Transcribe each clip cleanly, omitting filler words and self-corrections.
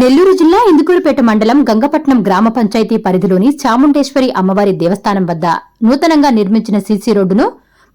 నెల్లూరు జిల్లా ఇందుకూరుపేట మండలం గంగపట్నం గ్రామ పంచాయతీ పరిధిలోని చాముండేశ్వరి అమ్మవారి దేవస్థానం వద్ద నూతనంగా నిర్మించిన సీసీ రోడ్డును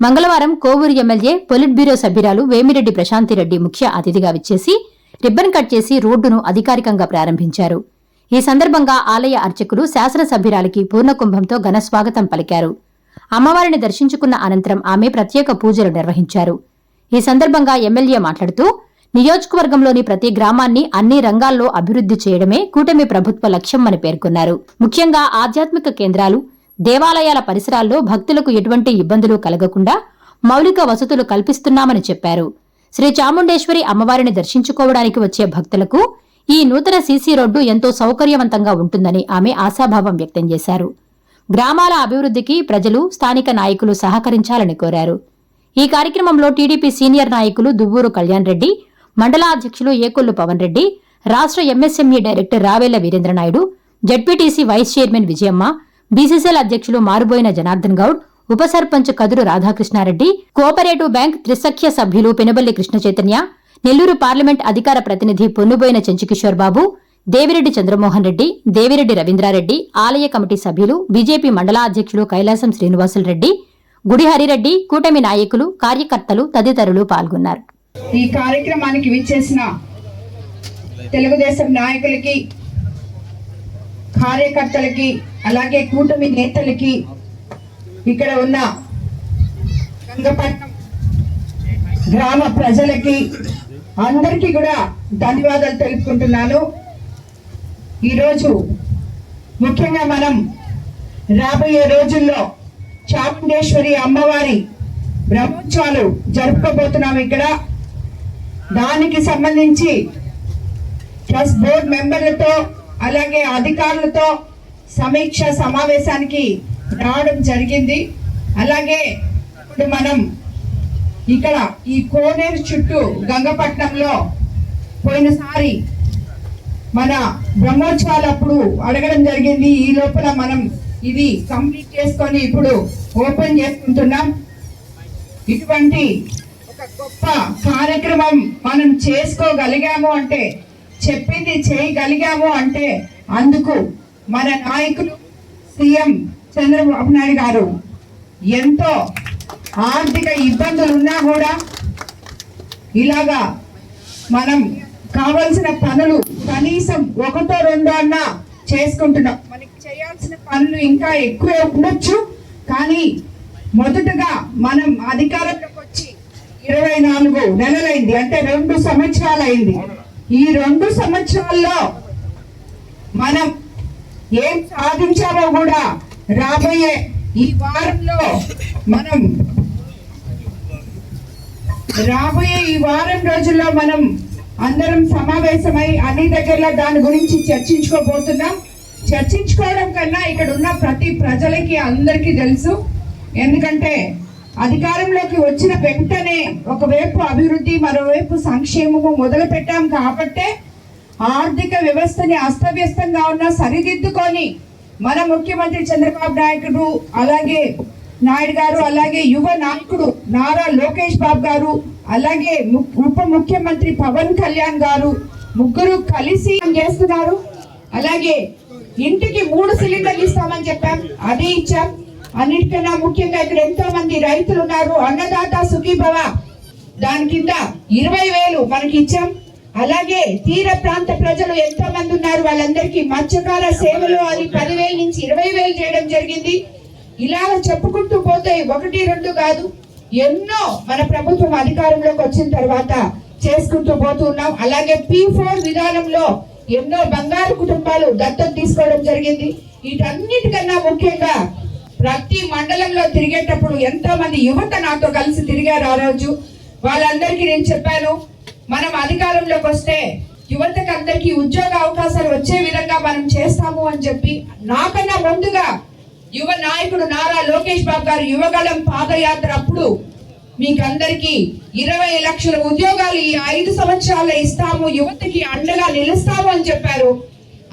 మంగళవారం కోవూరు ఎమ్మెల్యే పొలిట్ బ్యూరో సభ్యురాలు వేమిరెడ్డి ప్రశాంతిరెడ్డి ముఖ్య అతిథిగా విచ్చేసి రిబ్బన్ కట్ చేసి రోడ్డును అధికారికంగా ప్రారంభించారు. ఈ సందర్భంగా ఆలయ అర్చకులు శాసనసభ్యురాలికి పూర్ణకుంభంతో ఘనస్వాగతం పలికారు. అమ్మవారిని దర్శించుకున్న అనంతరం ఆమె ప్రత్యేక పూజలు నిర్వహించారు. ఈ సందర్భంగా ఎమ్మెల్యే మాట్లాడుతూ నియోజకవర్గంలోని ప్రతి గ్రామాన్ని అన్ని రంగాల్లో అభివృద్ది చేయడమే కూటమి ప్రభుత్వ లక్ష్యమని పేర్కొన్నారు. ముఖ్యంగా ఆధ్యాత్మిక కేంద్రాలు, దేవాలయాల పరిసరాల్లో భక్తులకు ఎటువంటి ఇబ్బందులు కలగకుండా మౌలిక వసతులు కల్పిస్తున్నామని చెప్పారు. శ్రీ చాముండేశ్వరి అమ్మవారిని దర్శించుకోవడానికి వచ్చే భక్తులకు ఈ నూతన సీసీ రోడ్డు ఎంతో సౌకర్యవంతంగా ఉంటుందని ఆమె ఆశాభావం వ్యక్తం చేశారు. గ్రామాల అభివృద్ధికి ప్రజలు, స్థానిక నాయకులు సహకరించాలని కోరారు. ఈ కార్యక్రమంలో టీడీపీ సీనియర్ నాయకులు దువ్వూరు కళ్యాణ్ రెడ్డి, మండల అధ్యక్షులు ఏకొల్లు పవన్ రెడ్డి, రాష్ట్ర MSME director రావేల Veerendranaidu, ZPTC vice chairman Vijayamma, BCCL అధ్యక్షులు మారుబోయిన జనార్దన్ గౌడ్, ఉప సర్పంచ్ కదురు రాధాకృష్ణారెడ్డి, కోఆపరేటివ్ బ్యాంక్ త్రిసఖ్య సభ్యులు పెనుబల్లి కృష్ణ చైతన్య, నెల్లూరు పార్లమెంట్ అధికార ప్రతినిధి పొన్నుబోయిన చెంచుకిషోర్ బాబు, దేవిరెడ్డి చంద్రమోహన్ రెడ్డి, దేవిరెడ్డి రవీంద్రారెడ్డి, ఆలయ కమిటీ సభ్యులు, బీజేపీ మండల అధ్యక్షులు కైలాసం శ్రీనివాసులరెడ్డి, గుడి హరిరెడ్డి, కూటమి నాయకులు, కార్యకర్తలు తదితరులు పాల్గొన్నారు. ఈ కార్యక్రమానికి విచ్చేసిన తెలుగుదేశం నాయకులకి, కార్యకర్తలకి, అలాగే కూటమి నేతలకి, ఇక్కడ ఉన్న గంగపట్నం గ్రామ ప్రజలకి అందరికీ కూడా ధన్యవాదాలు తెలుపుకుంటున్నాను. ఈరోజు ముఖ్యంగా మనం రాబోయే రోజుల్లో చాముండేశ్వరి అమ్మవారి బ్రహ్మోత్సవాలు జరుపుకోబోతున్నాం. ఇక్కడ దానికి సంబంధించి ట్రస్ట్ బోర్డు మెంబర్లతో అలాగే అధికారులతో సమీక్ష సమావేశానికి రావడం జరిగింది. అలాగే ఇప్పుడు మనం ఇక్కడ ఈ కోనేరు చుట్టూ గంగపట్నంలో పోయినసారి మన బ్రహ్మోత్సవాలప్పుడు అడగడం జరిగింది. ఈ లోపల మనం ఇది కంప్లీట్ చేసుకొని ఇప్పుడు ఓపెన్ చేసుకుంటున్నాం. ఇటువంటి ఒక గొప్ప కార్యక్రమం మనం చేసుకోగలిగాము అంటే, చెప్పింది చేయగలిగాము అంటే అందుకు మన నాయకులు సీఎం చంద్రబాబు నాయుడు గారు ఎంతో ఆర్థిక ఇబ్బందులు ఉన్నా కూడా ఇలాగా మనం కావలసిన పనులు కనీసం ఒకటో రెండో అన్నా చేసుకుంటున్నాం. మనకి చేయాల్సిన పనులు ఇంకా ఎక్కువే ఉండొచ్చు, కానీ మొదటగా మనం అధికారంలోకి వచ్చి 24 నెలలైంది, అంటే 2 సంవత్సరాలు అయింది. ఈ 2 సంవత్సరాల్లో మనం ఏం సాధించామో కూడా రాబోయే ఈ వారంలో మనం ఈ వారం రోజుల్లో మనం అందరం సమావేశమై అన్ని దగ్గరలో దాని గురించి చర్చించుకోబోతున్నాం. చర్చించుకోవడం కన్నా ఇక్కడ ఉన్న ప్రతి ప్రజలకి అందరికీ తెలుసు. ఎందుకంటే అధికారంలోకి వచ్చిన వెంటనే ఒకవైపు అభివృద్ధి, మరోవైపు సంక్షేమము మొదలు పెట్టాం. కాబట్టే ఆర్థిక వ్యవస్థని అస్తవ్యస్తంగా ఉన్న సరిదిద్దుకొని మన ముఖ్యమంత్రి చంద్రబాబు నాయుడు, అలాగే నాయుడు గారు, అలాగే యువ నాయకుడు నారా లోకేష్ బాబు గారు, అలాగే ఉప ముఖ్యమంత్రి పవన్ కళ్యాణ్ గారు ముగ్గురు కలిసి చేస్తున్నారు. అలాగే ఇంటికి 3 సిలిండర్లు ఇస్తామని చెప్పాం, అది ఇచ్చాం. అన్నిటికన్నా ముఖ్యంగా ఇక్కడ ఎంతో మంది రైతులు ఉన్నారు. అన్నదాత సుఖీభవ దాని కింద 20,000 మనకి ఇచ్చాం. అలాగే తీర ప్రాంత ప్రజలు ఎంతో మంది ఉన్నారు, వాళ్ళందరికీ మత్స్యకార సేవలు అది 10,000 నుంచి 20,000 చేయడం జరిగింది. ఇలాగ చెప్పుకుంటూ పోతే 1, 2 కాదు, ఎన్నో మన ప్రభుత్వం అధికారంలోకి వచ్చిన తర్వాత చేసుకుంటూ పోతున్నాం. అలాగే P4 విధానంలో ఎన్నో బంగారు కుటుంబాలు దత్తత తీసుకోవడం జరిగింది. వీటన్నిటికన్నా ముఖ్యంగా ప్రతి మండలంలో తిరిగేటప్పుడు ఎంతో మంది యువత నాతో కలిసి తిరిగారు. ఆ రోజు వాళ్ళందరికీ నేను చెప్పాను, మనం అధికారంలోకి వస్తే యువతకు అందరికీ ఉద్యోగ అవకాశాలు వచ్చే విధంగా మనం చేస్తాము అని చెప్పి, నాకన్నా ముందుగా యువ నాయకుడు నారా లోకేష్ బాబు గారు యువగళం పాదయాత్ర అప్పుడు మీకందరికీ 20 లక్షల ఉద్యోగాలు ఈ 5 సంవత్సరాల్లో ఇస్తాము, యువతకి అండగా నిలుస్తాము అని చెప్పారు.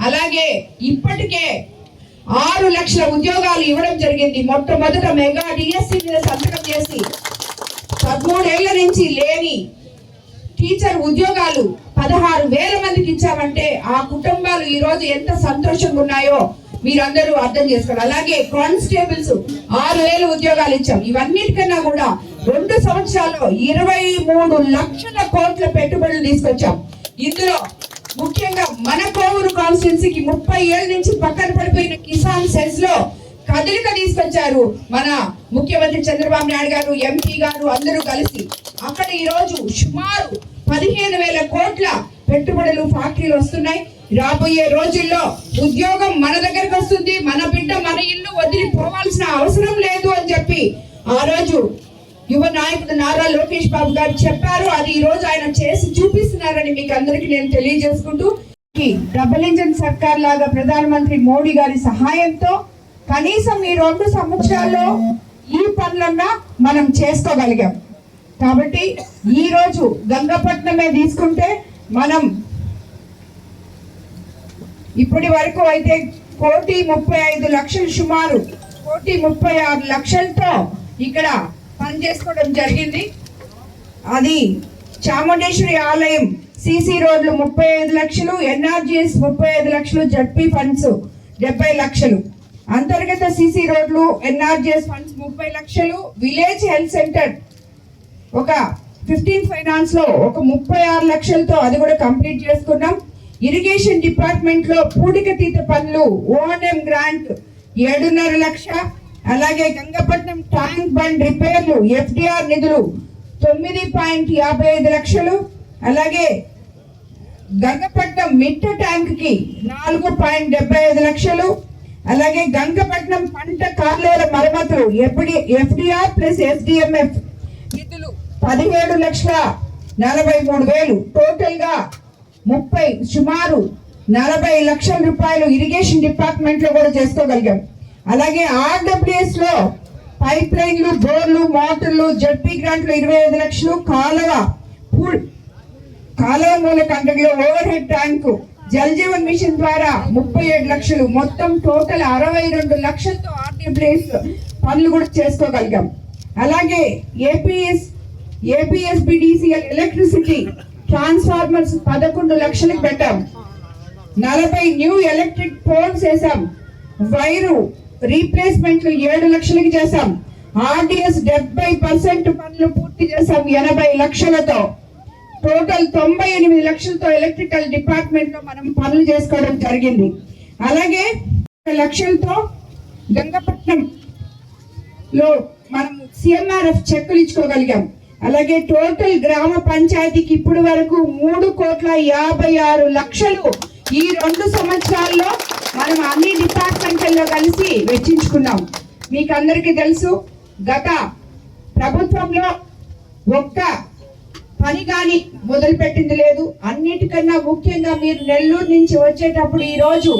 అలాగే ఇప్పటికే 6 లక్షల ఉద్యోగాలు ఇవ్వడం జరిగింది. మొట్టమొదట మెగా డిఎస్సీ మీద సంతకం చేసి 13 ఏళ్ల నుంచి లేని టీచర్ ఉద్యోగాలు 16,000 మందికి ఇచ్చామంటే ఆ కుటుంబాలు ఈ రోజు ఎంత సంతోషంగా ఉన్నాయో మీరందరూ అర్థం చేసుకోవాలి. అలాగే కానిస్టేబుల్స్ 6,000 ఉద్యోగాలు ఇచ్చాం. ఇవన్నిటికన్నా కూడా 2 సంవత్సరాల్లో 23 లక్షల కోట్ల పెట్టుబడులు తీసుకొచ్చాం. ఇందులో ముఖ్యంగా మన కోవూరు కాన్స్టిట్యున్సీకి 30 ఏళ్ళ నుంచి పక్కన పడిపోయిన కిసాన్ సెస్ లో కదలిక తీసుకొచ్చారు మన ముఖ్యమంత్రి చంద్రబాబు నాయుడు గారు, ఎంపీ గారు అందరూ కలిసి. అక్కడ ఈ రోజు సుమారు 15,000 కోట్ల పెట్టుబడులు ఫ్యాక్టరీలు వస్తున్నాయి. రాబోయే రోజుల్లో ఉద్యోగం మన దగ్గరకు వస్తుంది. మన బిడ్డ మన ఇల్లు వదిలి పోవాల్సిన అవసరం లేదు అని చెప్పి ఆ రోజు యువ నాయకుడు నారా లోకేష్ బాబు గారు చెప్పారు. అది ఈ రోజు ఆయన చేసి చూపిస్తున్నారని మీకు అందరికి నేను తెలియజేసుకుంటూ, డబుల్ ఇంజన్ సర్కార్ లాగా ప్రధానమంత్రి మోడీ గారి సహాయంతో కనీసం ఈ 2 సంవత్సరాల్లో ఈ పనులన్నా మనం చేసుకోగలిగాం. కాబట్టి ఈ రోజు గంగపట్నమే తీసుకుంటే మనం ఇప్పటి వరకు అయితే 1,35,00,000 సుమారు 1,36,00,000తో ఇక్కడ పని చేసుకోవడం జరిగింది. అది చాముండేశ్వరి ఆలయం సిసి రోడ్లు 35 లక్షలు, ఎన్ఆర్జీఎస్ 35 లక్షలు, జడ్పీ ఫండ్స్ 70 లక్షలు, అంతర్గత సిసి రోడ్లు ఎన్ఆర్జీఎస్ ఫండ్స్ 30 లక్షలు, విలేజ్ హెల్త్ సెంటర్ ఒక 15 ఫైనాన్స్ లో ఒక 36 లక్షలతో అది కూడా కంప్లీట్ చేసుకున్నాం. ఇరిగేషన్ డిపార్ట్మెంట్ లో పూడికతీత పనులు ఓఎన్ఎం గ్రాంట్ 7.5 లక్ష, అలాగే గంగపట్నం ట్యాంక్ బండ్ రిపేర్లు ఎఫ్డిఆర్ నిధులు 9.55 లక్షలు, అలాగే గంగపట్నం మిట్ట ట్యాంక్ కి 4.75 లక్షలు, అలాగే గంగపట్నం పంట కార్లేల మరమ్మతులు ఎఫ్డిఆర్ ప్లస్ ఎస్డిఎంఎఫ్ నిధులు 17,43,000, టోటల్ గా సుమారు 40 లక్షల రూపాయలు ఇరిగేషన్ డిపార్ట్మెంట్ లో కూడా చేసుకోగలిగాం. అలాగే ఆర్డబ్ల్యూఎస్ లో పైప్ లైన్లు, బోర్లు, మోటార్లు, జడ్పీ గ్రాంట్లు 25 లక్షలు, కాలువ మూల కండ్రిలో over head tank, Jal Jeevan mission ద్వారా 37 లక్షలు, మొత్తం టోటల్ 62 లక్షలతో ఆర్డబ్ల్యూఎస్ పనులు కూడా చేసుకోగలిగాం. అలాగే ఏపీఎస్బిడిసిఎల్ ఎలక్ట్రిసిటీ ట్రాన్స్ఫార్మర్స్ 11 లక్షలకు పెట్టాం. 40 న్యూ ఎలక్ట్రిక్ పోల్స్ వేసాం. వైరు రీప్లేస్మెంట్లు 7 లక్షలకి చేశాం. ఆర్డిఎస్ 70% పనులు పూర్తి చేశాం 80 లక్షలతో. టోటల్ 98 లక్షలతో ఎలక్ట్రికల్ డిపార్ట్మెంట్ లో మనం పనులు చేసుకోవడం జరిగింది. అలాగే 1 లక్షలతో గంగపట్నం లో మనం సిఎంఆర్ఎఫ్ చెక్కులు ఇచ్చుకోగలిగాం. అలాగే టోటల్ గ్రామ పంచాయతీకి ఇప్పుడు వరకు 3,56,00,000 ఈ 2 సంవత్సరాల్లో మనం అన్ని డిపార్ట్మెంట్లలో కలిసి వెచ్చించుకున్నాం. మీకు అందరికీ తెలుసు, గత ప్రభుత్వంలో ఒక్క పని కానీ మొదలుపెట్టింది లేదు. అన్నిటికన్నా ముఖ్యంగా మీరు నెల్లూరు నుంచి వచ్చేటప్పుడు ఈ రోజు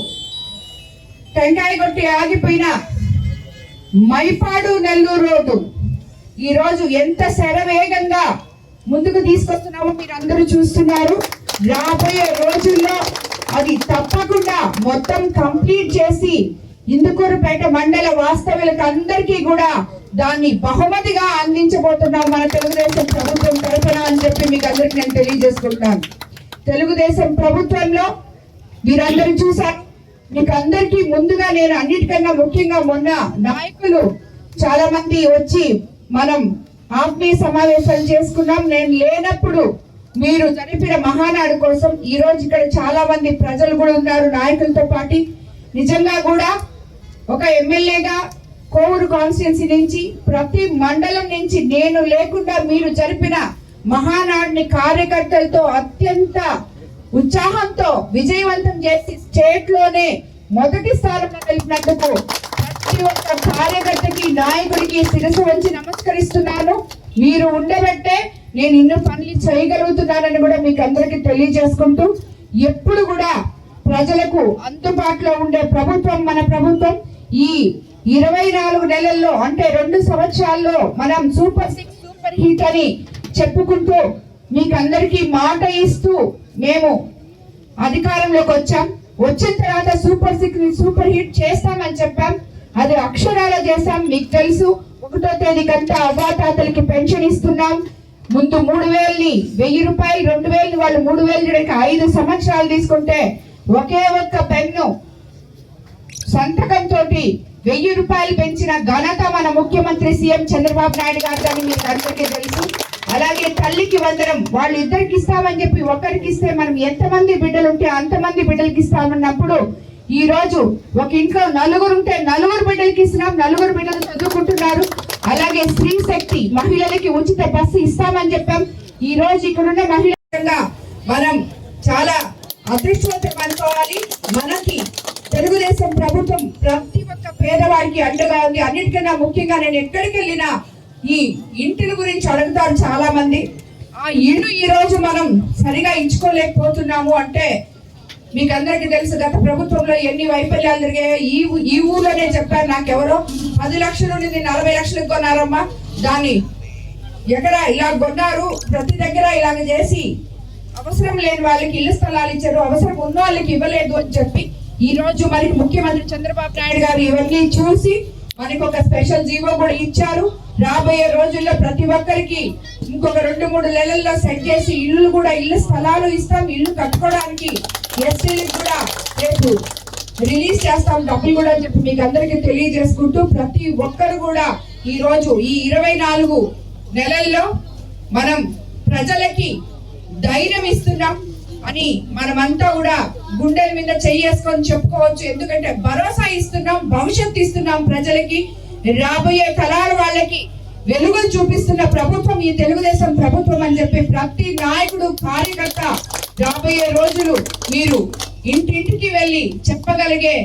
టెంకాయ కొట్టి ఆగిపోయిన మైపాడు నెల్లూరు రోడ్డు ఈ రోజు ఎంత శరవేగంగా ముందుకు తీసుకొస్తున్నామో మీరు అందరూ చూస్తున్నారు. రాబోయే రోజుల్లో అది తప్పకుండా మొత్తం కంప్లీట్ చేసి ఇందుకూరుపేట మండల వాస్తవ్యులకు అందరికీ కూడా దాన్ని బహుమతిగా అందించబోతున్నాం మన తెలుగుదేశం ప్రభుత్వం తరఫున అని చెప్పి మీకు అందరికి నేను తెలియజేసుకుంటున్నాను. తెలుగుదేశం ప్రభుత్వంలో మీరందరూ చూసారు. మీకు అందరికీ ముందుగా నేను అన్నిటికన్నా ముఖ్యంగా మొన్న నాయకులు చాలా మంది వచ్చి మనం ఆత్మీయ సమావేశాలు చేసుకున్నాం. నేను లేనప్పుడు మీరు జరిపిన మహానాడు కోసం ఈ రోజు ఇక్కడ చాలా మంది ప్రజలు కూడా ఉన్నారు నాయకులతో పాటు. నిజంగా కూడా ఒక ఎమ్మెల్యేగా కోవూరు కాన్స్టిట్యున్సీ నుంచి ప్రతి మండలం నుంచి నేను లేకుండా మీరు జరిపిన మహానాడిని కార్యకర్తలతో అత్యంత ఉత్సాహంతో విజయవంతం చేసి స్టేట్ లోనే మొదటి స్థానంలో నిలిపినందుకు ప్రతి ఒక్క కార్యకర్తకి నాయకుడికి శిరస్సు వంచి నమస్కరిస్తున్నాను. మీరు ఉండబట్టే నేను ఇన్ని పనులు చేయగలుగుతున్నానని కూడా మీకు అందరికీ తెలియజేసుకుంటూ, ఎప్పుడు కూడా ప్రజలకు అందుబాటులో ఉండే ప్రభుత్వం మన ప్రభుత్వం. ఈ 24 నెలల్లో అంటే 2 సంవత్సరాల్లో మనం సూపర్ 6 సూపర్ హిట్ అని చెప్పుకుంటూ మీకు అందరికీ మాట ఇస్తూ మేము అధికారంలోకి వచ్చాం. వచ్చిన తర్వాత సూపర్ 6 సూపర్ హిట్ చేస్తామని చెప్పాం. అది అక్షరాల చేస్తాం. మీకు తెలుసు, 1వ తేదీకంతా అవ్వాతాతలకి పెన్షన్ ఇస్తున్నాం. ముందు 3,000ని 1,000 రూపాయలు 2,000ని వాళ్ళు 3,000 5 సంవత్సరాలు తీసుకుంటే ఒకే ఒక్క పెన్ను సంతకంతో 1,000 రూపాయలు పెంచిన ఘనత మన ముఖ్యమంత్రి సీఎం చంద్రబాబు నాయుడు గారు అని మీకు అందరికీ తెలుసు. అలాగే తల్లికి వందనం వాళ్ళు ఇద్దరికి ఇస్తామని చెప్పి ఒకరికి ఇస్తే మనం ఎంతమంది బిడ్డలు ఉంటే అంతమంది బిడ్డలకి ఇస్తామన్నప్పుడు ఈ రోజు ఒక ఇంట్లో 4 ఉంటే 4 బిడ్డలకి ఇస్తున్నాం, 4 బిడ్డలు చదువుకుంటున్నారు. అలాగే స్త్రీ శక్తి మహిళలకి ఉచిత బస్సు ఇస్తామని చెప్పాం. ఈ రోజు ఇక్కడున్న మహిళలుగా మనం చాలా అదృష్టవంతం అనుకోవాలి. మనకి తెలుగుదేశం ప్రభుత్వం ప్రతి ఒక్క పేదవాడికి అండగా ఉంది. అన్నిటికన్నా ముఖ్యంగా నేను ఎక్కడికి వెళ్ళినా ఈ ఇంటిల గురించి అడుగుతారు చాలా మంది. ఆ ఇల్లు ఈ రోజు మనం సరిగా ఇచ్చుకోలేకపోతున్నాము అంటే మీకు అందరికీ తెలుసు గత ప్రభుత్వంలో ఎన్ని వైఫల్యాలు జరిగాయో. ఈ ఊర్లోనే చెప్పారు నాకెవరో 10 లక్షలు నుండి 40 లక్షలకు కొన్నారమ్మా, దాన్ని ఎక్కడ ఇలా కొన్నారు, ప్రతి దగ్గర ఇలాగ చేసి అవసరం లేని వాళ్ళకి ఇళ్ల స్థలాలు ఇచ్చారు, అవసరం ఉన్న వాళ్ళకి ఇవ్వలేదు అని చెప్పి ఈ రోజు మనకి ముఖ్యమంత్రి చంద్రబాబు నాయుడు గారు ఇవన్నీ చూసి మనకి ఒక స్పెషల్ జీవో కూడా ఇచ్చారు. రాబోయే రోజుల్లో ప్రతి ఒక్కరికి ఇంకొక 2-3 నెలల్లో సెట్ చేసి ఇల్లు కూడా ఇళ్ల స్థలాలు ఇస్తాం. ఇల్లు కట్టుకోవడానికి ఎస్టీలకు కూడా రేపు రిలీజ్ చేస్తాం డబ్బులు కూడా అని చెప్పి మీకు అందరికీ తెలియజేసుకుంటూ ప్రతి ఒక్కరు కూడా ఈ రోజు ఈ 24 నెలల్లో మనం ప్రజలకి ధైర్యం ఇస్తున్నాం అని మనమంతా కూడా గుండెల మీద చెయ్యేసుకొని చెప్పుకోవచ్చు. ఎందుకంటే భరోసా ఇస్తున్నాం, భవిష్యత్తు ఇస్తున్నాం ప్రజలకి, రాబోయే తరాల వాళ్ళకి వెలుగులు చూపిస్తున్న ప్రభుత్వం ఈ తెలుగుదేశం ప్రభుత్వం అని చెప్పి ప్రతి నాయకుడు కార్యకర్త రాబోయే రోజులు మీరు ఇంటింటికి వెళ్ళి చెప్పగలిగే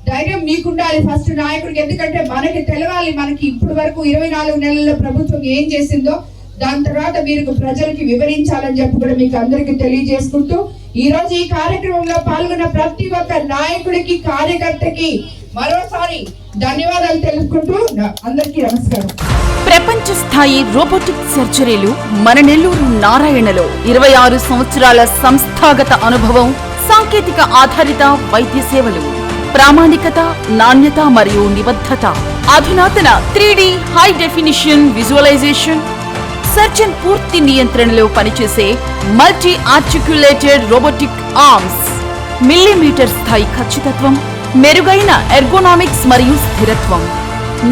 ధైర్యం మీకుండాలి ఫస్ట్ నాయకుడికి. ఎందుకంటే మనకి తెలవాలి మనకి ఇప్పటి వరకు 24 నెలల్లో ప్రభుత్వం ఏం చేసిందో, దాని తర్వాత మీరు ప్రజలకి వివరించాలని చెప్పి కూడా మీకు అందరికీ తెలియజేసుకుంటూ ఈ రోజు ఈ కార్యక్రమంలో పాల్గొన్న ప్రతి ఒక్క నాయకుడికి కార్యకర్తకి మరోసారి ధన్యవాదాలు తెలుపుకుంటూ అందరికీ నమస్కారం. ప్రపంచ స్థాయి రోబోటిక్ సర్జరీలు మన నెల్లూరు నారాయణలో 26 సంవత్సరాల సంస్థాగత అనుభవం, సాంకేతిక ఆధారిత వైద్య సేవలు, ప్రామాణికత, నాణ్యత మరియు నిబద్ధత, అధునాతన 3D high definition visualisation, surgeon పూర్తి నియంత్రణలో పనిచేసే multi articulated robotic arms, millimetre స్థాయి ఖచ్చితత్వం, మెరుగైన ఎర్గోనామిక్స్ మరియు స్థిరత్వం.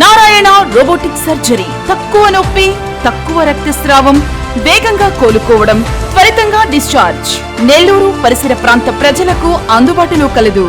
నారాయణ రోబోటిక్ సర్జరీ తక్కువ నొప్పి, తక్కువ రక్తస్రావం, వేగంగా కోలుకోవడం, త్వరితంగా డిశ్చార్జ్. నెల్లూరు పరిసర ప్రాంత ప్రజలకు అందుబాటులో కలదు.